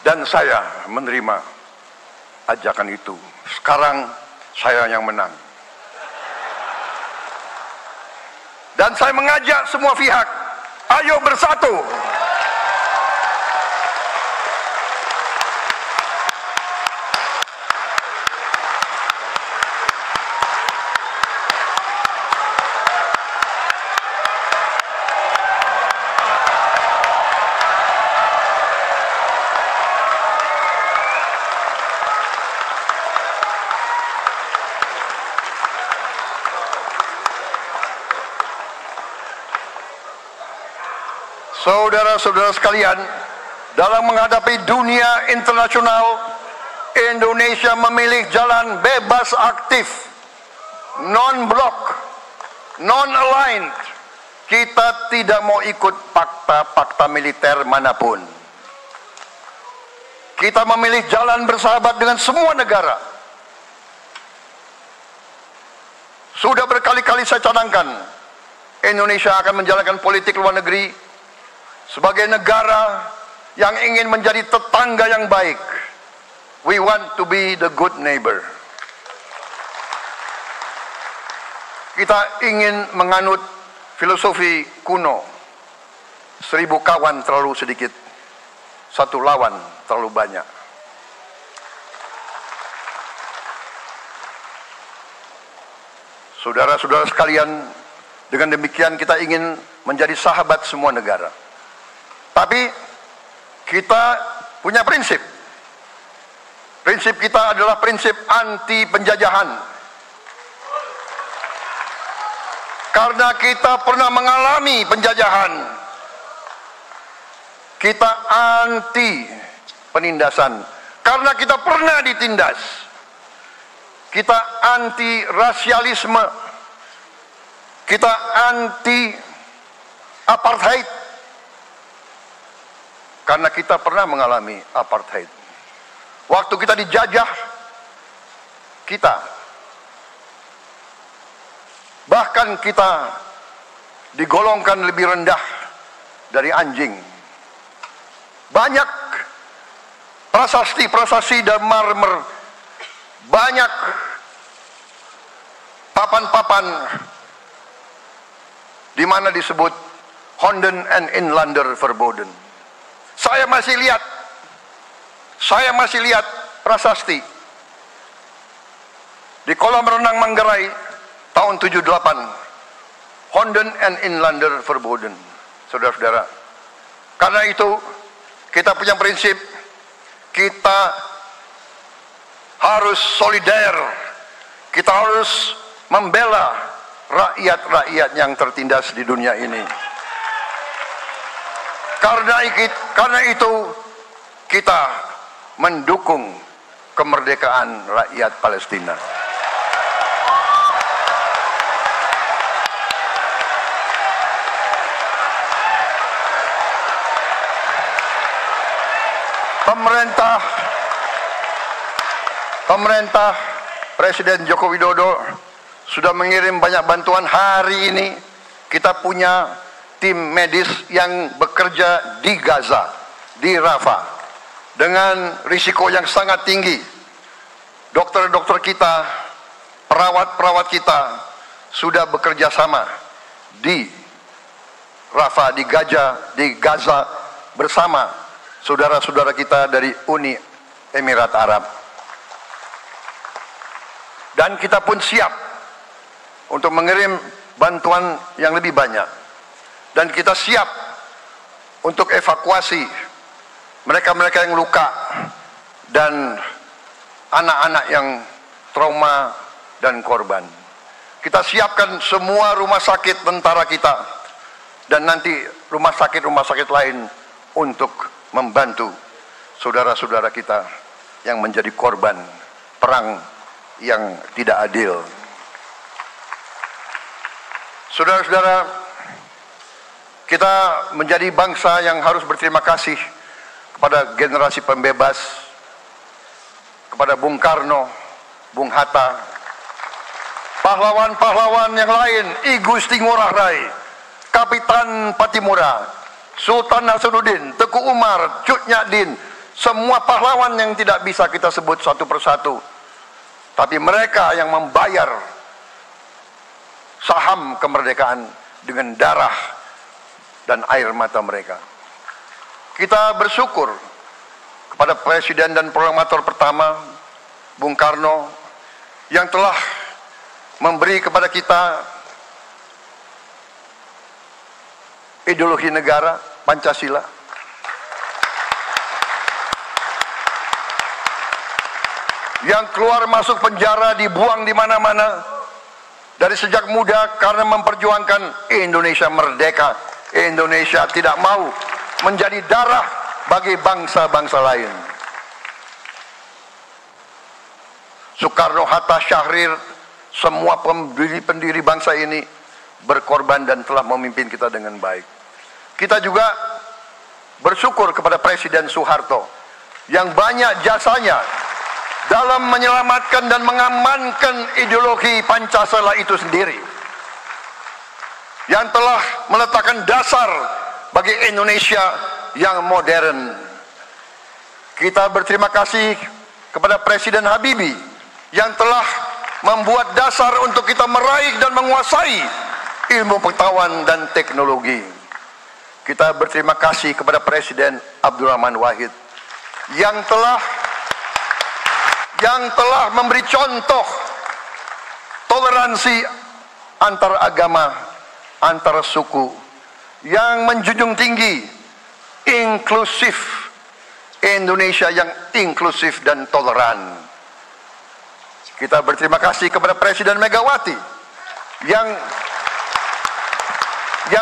Dan saya menerima ajakan itu. Sekarang saya yang menang. Dan saya mengajak semua pihak, ayo bersatu. Saudara-saudara sekalian, dalam menghadapi dunia internasional, Indonesia memilih jalan bebas aktif, non-blok, non-aligned. Kita tidak mau ikut fakta-fakta militer manapun. Kita memilih jalan bersahabat dengan semua negara. Sudah berkali-kali saya cadangkan, Indonesia akan menjalankan politik luar negeri sebagai negara yang ingin menjadi tetangga yang baik. We want to be the good neighbor. Kita ingin menganut filosofi kuno, 1000 kawan terlalu sedikit, 1 lawan terlalu banyak. Saudara-saudara sekalian, dengan demikian kita ingin menjadi sahabat semua negara. Tapi kita punya prinsip. Prinsip kita adalah prinsip anti penjajahan. Karena kita pernah mengalami penjajahan, kita anti penindasan. Karena kita pernah ditindas, kita anti rasialisme, kita anti apartheid. Karena kita pernah mengalami apartheid. Waktu kita dijajah, kita bahkan kita digolongkan lebih rendah dari anjing. Banyak prasasti-prasasti dan marmer, banyak papan-papan di mana disebut Honden en Inlander verboden. Saya masih lihat prasasti di kolam renang Manggarai tahun 78, Honden en Inlander verboden. Saudara-saudara, karena itu kita punya prinsip, kita harus solider, kita harus membela rakyat-rakyat yang tertindas di dunia ini. Karena itu kita mendukung kemerdekaan rakyat Palestina. Pemerintah Presiden Joko Widodo sudah mengirim banyak bantuan. Hari ini kita punya tim medis yang bekerja di Gaza, di Rafah, dengan risiko yang sangat tinggi. Dokter-dokter kita, perawat-perawat kita sudah bekerja sama di Rafah, di Gaza bersama saudara-saudara kita dari Uni Emirat Arab. Dan kita pun siap untuk mengirim bantuan yang lebih banyak. Dan kita siap untuk evakuasi mereka-mereka yang luka dan anak-anak yang trauma dan korban. Kita siapkan semua rumah sakit tentara kita dan nanti rumah sakit lain untuk membantu saudara-saudara kita yang menjadi korban perang yang tidak adil. Saudara-saudara, kita menjadi bangsa yang harus berterima kasih kepada generasi pembebas, kepada Bung Karno, Bung Hatta, pahlawan-pahlawan yang lain, I Gusti Ngurah Rai, Kapitan Patimura, Sultan Nasruddin, Teku Umar, Cut Nyak semua pahlawan yang tidak bisa kita sebut satu persatu. Tapi mereka yang membayar saham kemerdekaan dengan darah dan air mata mereka. Kita bersyukur kepada Presiden dan Proklamator pertama, Bung Karno, yang telah memberi kepada kita ideologi negara, Pancasila. Yang keluar masuk penjara, dibuang di mana-mana dari sejak muda karena memperjuangkan Indonesia merdeka. Indonesia tidak mau menjadi darah bagi bangsa-bangsa lain. Soekarno, Hatta, Syahrir, semua pendiri bangsa ini berkorban dan telah memimpin kita dengan baik. Kita juga bersyukur kepada Presiden Soeharto yang banyak jasanya dalam menyelamatkan dan mengamankan ideologi Pancasila itu sendiri, yang telah meletakkan dasar bagi Indonesia yang modern. Kita berterima kasih kepada Presiden Habibie yang telah membuat dasar untuk kita meraih dan menguasai ilmu pengetahuan dan teknologi. Kita berterima kasih kepada Presiden Abdurrahman Wahid yang telah memberi contoh toleransi antar agama, antar suku, yang menjunjung tinggi inklusif, Indonesia yang inklusif dan toleran. Kita berterima kasih kepada Presiden Megawati yang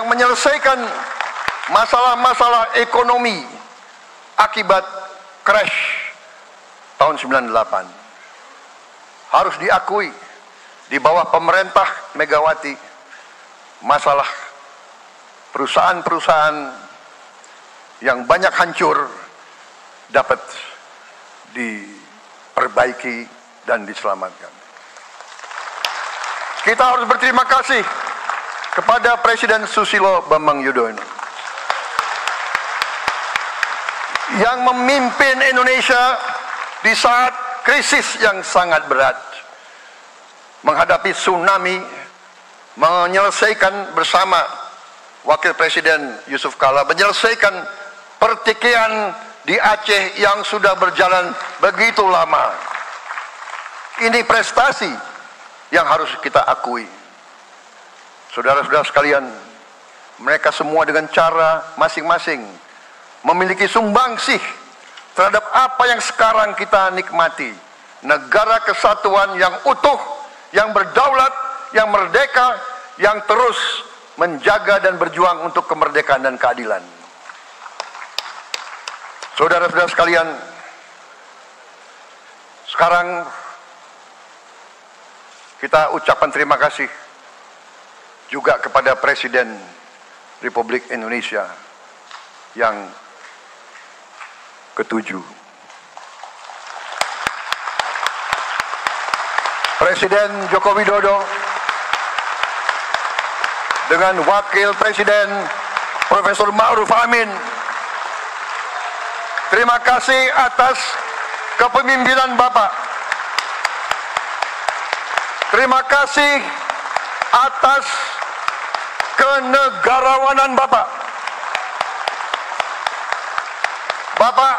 menyelesaikan masalah-masalah ekonomi akibat crash tahun 98. Harus diakui, di bawah pemerintah Megawati, masalah perusahaan-perusahaan yang banyak hancur dapat diperbaiki dan diselamatkan. Kita harus berterima kasih kepada Presiden Susilo Bambang Yudhoyono yang memimpin Indonesia di saat krisis yang sangat berat, menghadapi tsunami, menyelesaikan bersama Wakil Presiden Yusuf Kala, menyelesaikan pertikaian di Aceh yang sudah berjalan begitu lama. Ini prestasi yang harus kita akui. Saudara-saudara sekalian, mereka semua dengan cara masing-masing memiliki sumbangsih terhadap apa yang sekarang kita nikmati. Negara kesatuan yang utuh, yang berdaulat, yang merdeka, yang terus menjaga dan berjuang untuk kemerdekaan dan keadilan. Saudara-saudara sekalian, sekarang kita ucapkan terima kasih juga kepada Presiden Republik Indonesia yang ke-7. Presiden Joko Widodo dengan Wakil Presiden Profesor Ma'ruf Amin. Terima kasih atas kepemimpinan Bapak. Terima kasih atas kenegarawanan Bapak. Bapak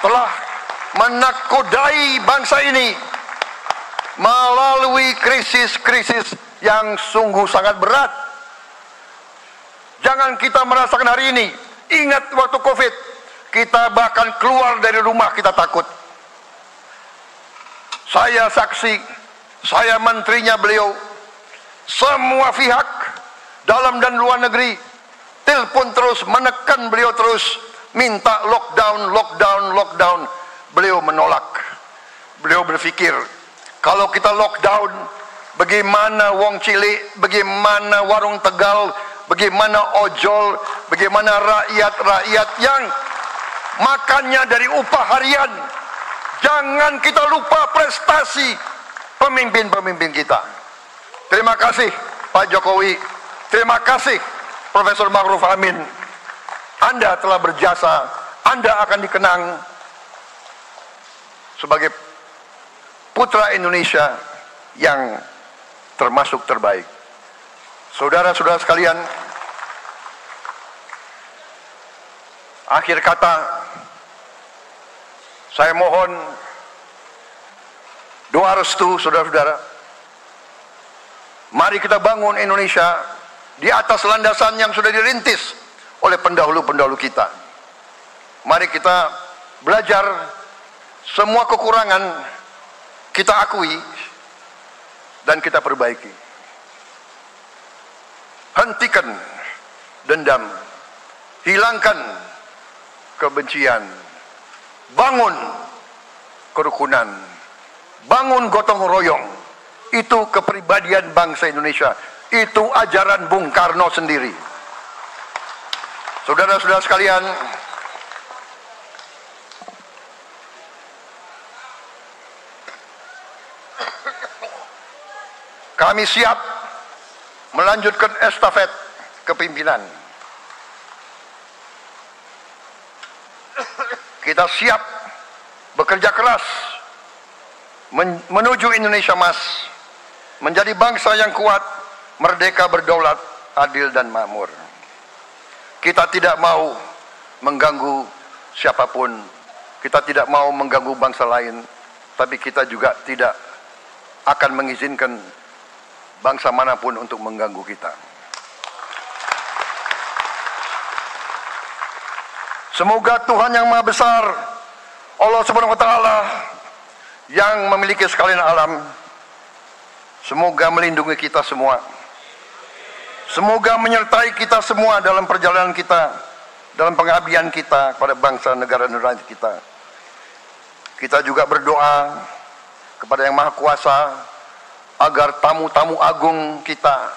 telah menakodai bangsa ini melalui krisis-krisis yang sungguh sangat berat. Jangan kita merasakan hari ini. Ingat waktu Covid, kita bahkan keluar dari rumah kita takut. Saya saksi, saya menterinya beliau, semua pihak dalam dan luar negeri telepon terus, menekan beliau terus, minta lockdown, lockdown, lockdown. Beliau menolak. Beliau berpikir, kalau kita lockdown, bagaimana wong cilik, bagaimana warung Tegal, bagaimana ojol, bagaimana rakyat-rakyat yang makannya dari upah harian. Jangan kita lupa prestasi pemimpin-pemimpin kita. Terima kasih Pak Jokowi, terima kasih Profesor Ma'ruf Amin. Anda telah berjasa, Anda akan dikenang sebagai putra Indonesia yang termasuk terbaik. Saudara-saudara sekalian, akhir kata, saya mohon doa restu saudara-saudara. Mari kita bangun Indonesia di atas landasan yang sudah dirintis oleh pendahulu-pendahulu kita. Mari kita belajar, semua kekurangan kita akui dan kita perbaiki. Hentikan dendam, hilangkan kebencian, bangun kerukunan, bangun gotong royong. Itu kepribadian bangsa Indonesia. Itu ajaran Bung Karno sendiri. Saudara-saudara sekalian, kami siap melanjutkan estafet kepimpinan. Kita siap bekerja keras menuju Indonesia Emas, menjadi bangsa yang kuat, merdeka, berdaulat, adil dan makmur. Kita tidak mau mengganggu siapapun, kita tidak mau mengganggu bangsa lain, tapi kita juga tidak akan mengizinkan bangsa manapun untuk mengganggu kita. Semoga Tuhan yang Maha Besar, Allah Subhanahu wa Ta'ala, yang memiliki sekalian alam, semoga melindungi kita semua. Semoga menyertai kita semua dalam perjalanan kita, dalam pengabdian kita kepada bangsa, negara, dan rakyat kita. Kita juga berdoa kepada Yang Maha Kuasa agar tamu-tamu agung kita,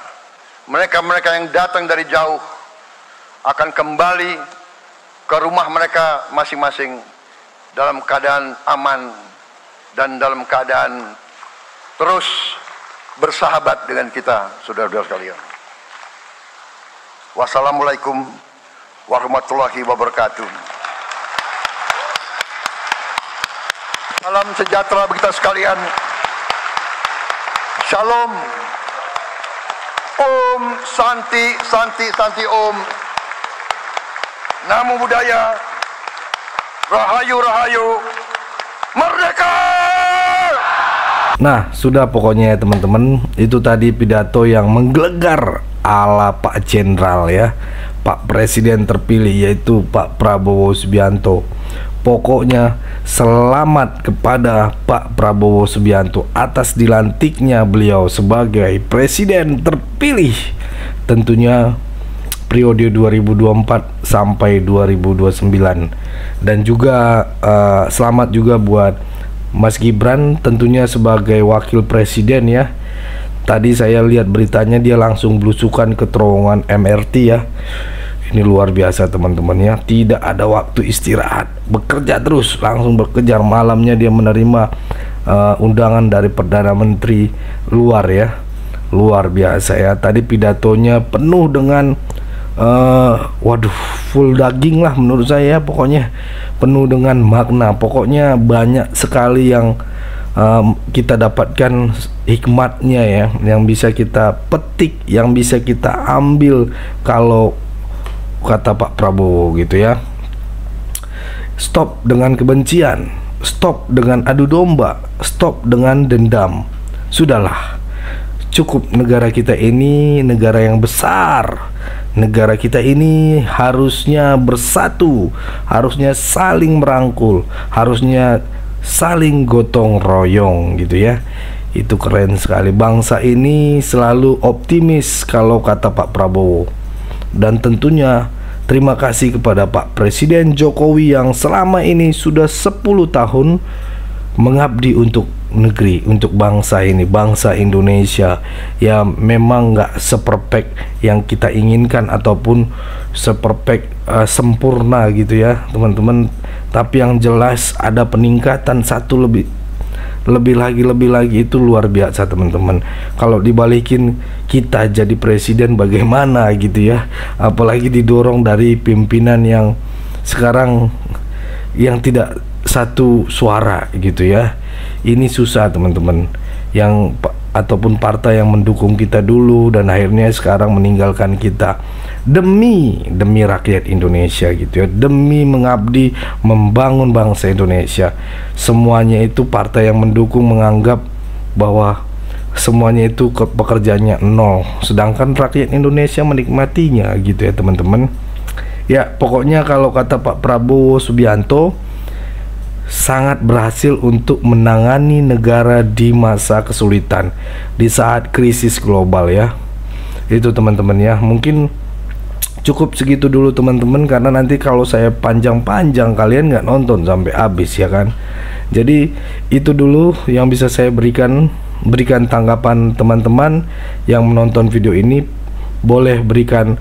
mereka-mereka yang datang dari jauh, akan kembali ke rumah mereka masing-masing dalam keadaan aman dan dalam keadaan terus bersahabat dengan kita, saudara-saudara sekalian. Wassalamualaikum warahmatullahi wabarakatuh. Salam sejahtera bagi kita sekalian. Shalom. Om Santi Santi Santi Om. Namo Buddhaya. Rahayu Rahayu. Merdeka. Nah, sudah pokoknya ya teman-teman, itu tadi pidato yang menggelegar ala Pak Jenderal ya, Pak Presiden terpilih, yaitu Pak Prabowo Subianto. Pokoknya selamat kepada Pak Prabowo Subianto atas dilantiknya beliau sebagai Presiden terpilih, tentunya periode 2024 sampai 2029. Dan juga selamat juga buat Mas Gibran tentunya sebagai Wakil Presiden ya. Tadi saya lihat beritanya dia langsung belusukan ke terowongan MRT ya. Ini luar biasa teman-teman ya, tidak ada waktu istirahat, bekerja terus, langsung berkejar. Malamnya dia menerima undangan dari Perdana Menteri luar ya. Luar biasa ya. Tadi pidatonya penuh dengan waduh, full daging lah menurut saya, pokoknya penuh dengan makna. Pokoknya banyak sekali yang kita dapatkan hikmatnya ya, yang bisa kita petik, yang bisa kita ambil. Kalau kata Pak Prabowo gitu ya, stop dengan kebencian, stop dengan adu domba, stop dengan dendam. Sudahlah, cukup. Negara kita ini negara yang besar. Negara kita ini harusnya bersatu, harusnya saling merangkul, harusnya saling gotong royong gitu ya. Itu keren sekali. Bangsa ini selalu optimis kalau kata Pak Prabowo. Dan tentunya terima kasih kepada Pak Presiden Jokowi yang selama ini sudah 10 tahun mengabdi untuk negeri, untuk bangsa ini, bangsa Indonesia. Ya memang nggak seperfect yang kita inginkan ataupun seperfect sempurna gitu ya teman-teman, tapi yang jelas ada peningkatan satu lebih lagi itu luar biasa teman-teman. Kalau dibalikin kita jadi presiden bagaimana gitu ya, apalagi didorong dari pimpinan yang sekarang yang tidak satu suara gitu ya. Ini susah teman-teman, yang ataupun partai yang mendukung kita dulu dan akhirnya sekarang meninggalkan kita demi rakyat Indonesia gitu ya, demi mengabdi membangun bangsa Indonesia. Semuanya itu partai yang mendukung menganggap bahwa semuanya itu pekerjaannya nol, sedangkan rakyat Indonesia menikmatinya gitu ya teman-teman. Ya pokoknya kalau kata Pak Prabowo Subianto, sangat berhasil untuk menangani negara di masa kesulitan, di saat krisis global ya. Itu teman-teman ya, mungkin cukup segitu dulu teman-teman, karena nanti kalau saya panjang-panjang kalian nggak nonton sampai habis ya kan. Jadi itu dulu yang bisa saya berikan tanggapan teman-teman yang menonton video ini. Boleh berikan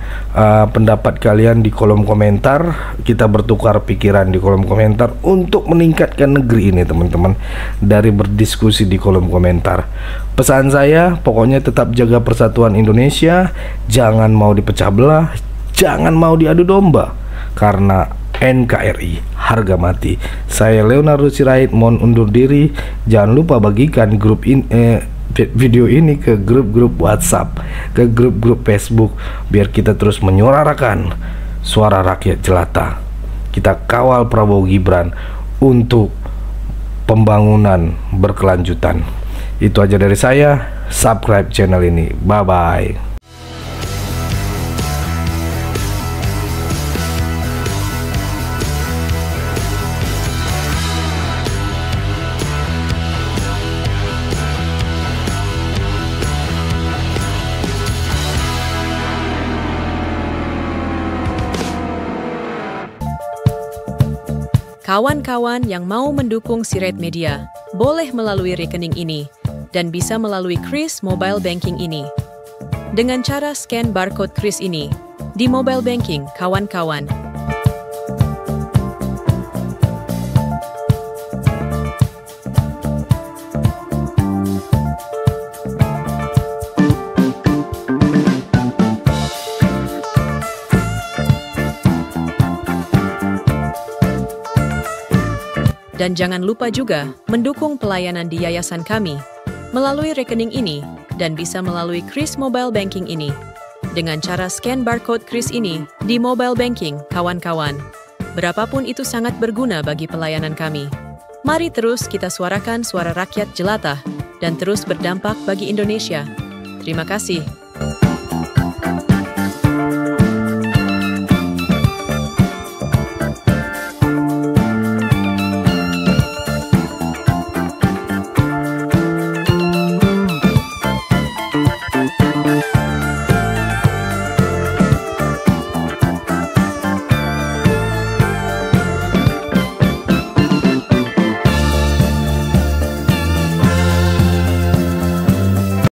pendapat kalian di kolom komentar. Kita bertukar pikiran di kolom komentar untuk meningkatkan negeri ini teman-teman, dari berdiskusi di kolom komentar. Pesan saya pokoknya tetap jaga persatuan Indonesia, jangan mau dipecah belah, jangan mau diadu domba, karena NKRI harga mati. Saya Leonardo Sirait mohon undur diri. Jangan lupa bagikan video ini ke grup-grup WhatsApp, ke grup-grup Facebook, biar kita terus menyuarakan suara rakyat jelata. Kita kawal Prabowo Gibran untuk pembangunan berkelanjutan. Itu aja dari saya. Subscribe channel ini. Bye bye. Kawan-kawan yang mau mendukung Sirait Media, boleh melalui rekening ini, dan bisa melalui Kris Mobile Banking ini. Dengan cara scan barcode Kris ini, di mobile banking, kawan-kawan. Dan jangan lupa juga mendukung pelayanan di yayasan kami melalui rekening ini dan bisa melalui Kris Mobile Banking ini. Dengan cara scan barcode Kris ini di mobile banking, kawan-kawan. Berapapun itu sangat berguna bagi pelayanan kami. Mari terus kita suarakan suara rakyat jelata dan terus berdampak bagi Indonesia. Terima kasih.